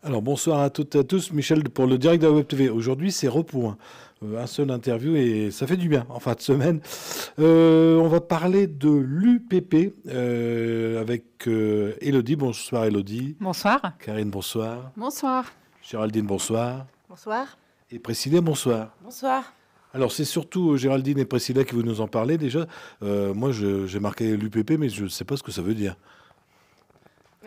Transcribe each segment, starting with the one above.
Alors bonsoir à toutes et à tous, Michel pour le direct de la Web TV. Aujourd'hui c'est repos, hein. Un seul interview et ça fait du bien en fin de semaine. On va parler de l'UPP avec Élodie. Bonsoir Élodie. Bonsoir. Karine, bonsoir. Bonsoir. Géraldine, bonsoir. Bonsoir. Et Priscilla, bonsoir. Bonsoir. Alors c'est surtout Géraldine et Priscilla qui vont nous en parler déjà. Moi j'ai marqué l'UPP mais je ne sais pas ce que ça veut dire.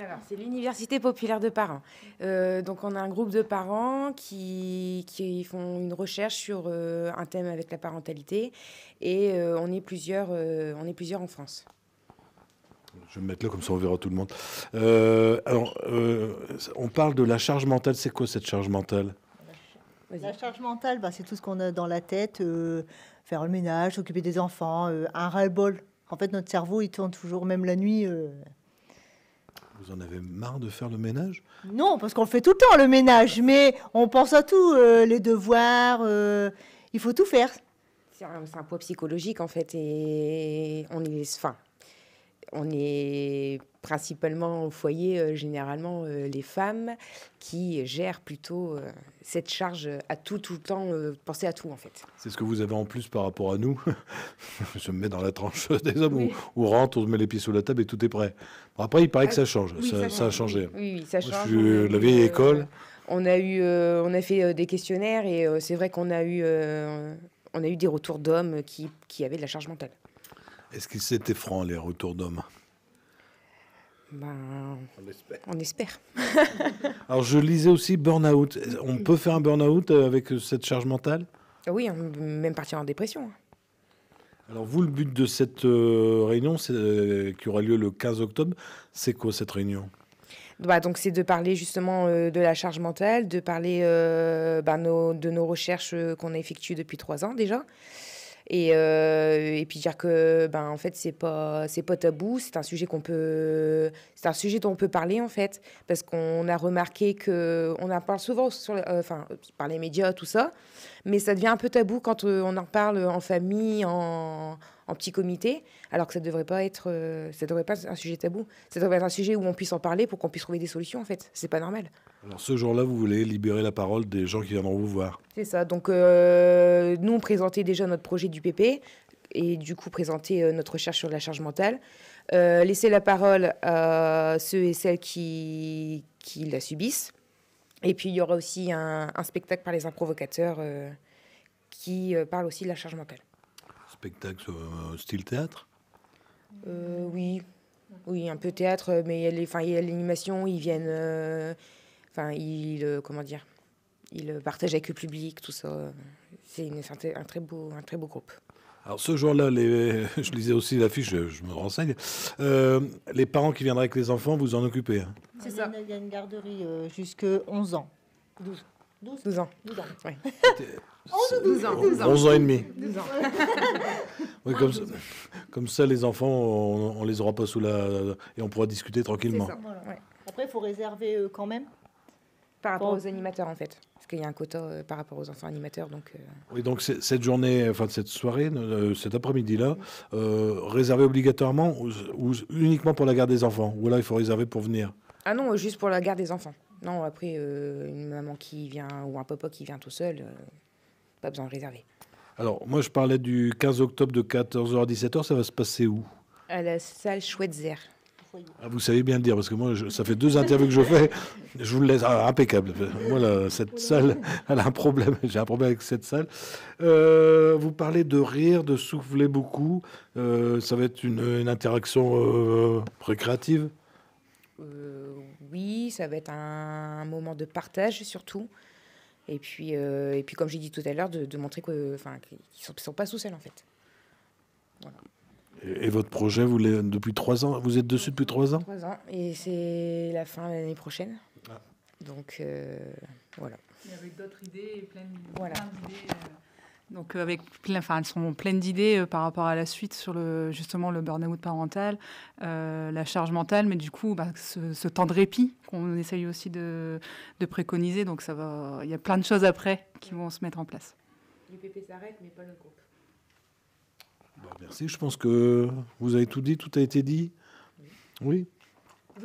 Alors, c'est l'Université populaire de Paran. Donc, on a un groupe de parents qui font une recherche sur un thème avec la parentalité. Et on est plusieurs en France. Je vais me mettre là, comme ça on verra tout le monde. On parle de la charge mentale. C'est quoi cette charge mentale? La charge mentale, c'est tout ce qu'on a dans la tête, faire le ménage, s'occuper des enfants, un ras-le-bol. En fait, notre cerveau, il tourne toujours, même la nuit. Vous en avez marre de faire le ménage? Non, parce qu'on fait tout le temps le ménage, mais on pense à tout, les devoirs, il faut tout faire. C'est un poids psychologique, en fait, et on est principalement au foyer, généralement, les femmes qui gèrent plutôt cette charge à tout le temps, penser à tout, en fait. C'est ce que vous avez en plus par rapport à nous. Je me mets dans la tranche des hommes où on rentre, on se met les pieds sous la table et tout est prêt. Bon, après, il paraît que ça change. Oui, ça a changé. Oui, ça change. Moi, je suis la vieille école. On a fait des questionnaires et c'est vrai qu'on a eu des retours d'hommes qui avaient de la charge mentale. Est-ce que c'était franc, les retours d'hommes? On espère. Alors, je lisais aussi burn-out. On peut faire un burn-out avec cette charge mentale? Oui, on peut même partir en dépression. Alors, vous, le but de cette réunion, qui aura lieu le 15 octobre, c'est quoi cette réunion? Donc, c'est de parler justement de la charge mentale, de parler de nos recherches qu'on a effectuées depuis 3 ans déjà. Et puis dire que en fait c'est pas tabou, c'est un sujet dont on peut parler en fait, parce qu'on a remarqué que on en parle souvent par les médias, tout ça, mais ça devient un peu tabou quand on en parle en famille, en petit comité, alors que ça devrait pas être un sujet tabou. Ça devrait être un sujet où on puisse en parler pour qu'on puisse trouver des solutions en fait. C'est pas normal. Alors ce jour-là, vous voulez libérer la parole des gens qui viendront vous voir. C'est ça. Donc nous, on présentait déjà notre projet du PP et du coup présenter notre recherche sur la charge mentale. Laisser la parole à ceux et celles qui la subissent. Et puis il y aura aussi un spectacle par les improvocateurs qui parle aussi de la charge mentale. Spectacle style théâtre? Oui, un peu théâtre, mais il y a l'animation, ils viennent... ils partagent avec le public, tout ça. C'est un très beau groupe. Alors ce jour-là, je lisais aussi l'affiche, je me renseigne. Les parents qui viendraient avec les enfants, vous en occupez, hein? C'est ça. Il y a une garderie jusqu'à 11 ans. 12 ans. 12 ans. Oui. 12 ans. 11 ans et demi. 12 ans. Oui, comme ça, les enfants, on les aura pas sous la... Et on pourra discuter tranquillement. C'est ça. Voilà. Ouais. Après, il faut réserver quand même. Par rapport aux animateurs, en fait. Parce qu'il y a un quota par rapport aux enfants animateurs. Donc, Oui, donc cette journée, cette soirée, cet après-midi-là, réservée obligatoirement ou uniquement pour la garde des enfants? Ou là, il faut réserver pour venir? Ah non, juste pour la garde des enfants. Non, après, une maman qui vient ou un papa qui vient tout seul, pas besoin de réserver. Alors, moi, je parlais du 15 octobre de 14h à 17h. Ça va se passer où? À la salle Chouette-Zer. Ah, vous savez bien le dire, parce que moi, ça fait 2 interviews que je fais. Je vous le laisse impeccable. Moi, là, cette salle, elle a un problème. J'ai un problème avec cette salle. Vous parlez de rire, de souffler beaucoup. Ça va être une interaction récréative? Oui, ça va être un moment de partage surtout. Et puis comme j'ai dit tout à l'heure, de montrer qu'ils ne sont pas sous seuls en fait. Voilà. Et votre projet, depuis 3 ans, vous êtes dessus depuis 3 ans? 3 ans, et c'est la fin de l'année prochaine. Ah. Donc voilà. Et avec d'autres idées et plein d'idées. Donc elles sont pleines d'idées par rapport à la suite sur justement le burn-out parental, la charge mentale, mais du coup ce temps de répit qu'on essaye aussi de préconiser. Donc il y a plein de choses après qui vont se mettre en place. L'UPP s'arrête, mais pas le groupe. Merci, je pense que vous avez tout dit, tout a été dit. Oui.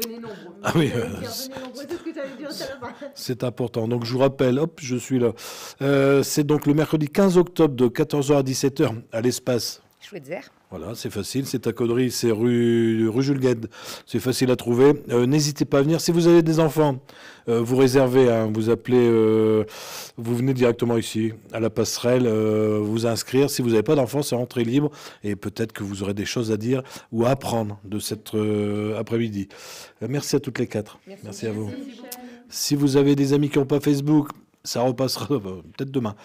Venez nombreux. Ah oui, Venez nombreux, c'est ce que j'allais dire à la fin. c'est important. Donc, je vous rappelle, hop, je suis là. C'est donc le mercredi 15 octobre de 14h à 17h à l'Espace. Chouette vert. Voilà, c'est facile, c'est à Caudry, c'est rue Jules Guesde, c'est facile à trouver. N'hésitez pas à venir. Si vous avez des enfants, vous réservez, hein, vous appelez, vous venez directement ici, à la passerelle, vous inscrire. Si vous n'avez pas d'enfants, c'est entrée libre et peut-être que vous aurez des choses à dire ou à apprendre de cet après-midi. Merci à toutes les quatre. Merci à vous. Si vous avez des amis qui n'ont pas Facebook, ça repassera peut-être demain.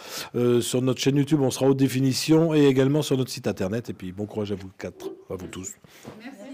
Sur notre chaîne YouTube, on sera haute définition et également sur notre site internet. Et puis bon courage à vous quatre, à vous tous. Merci.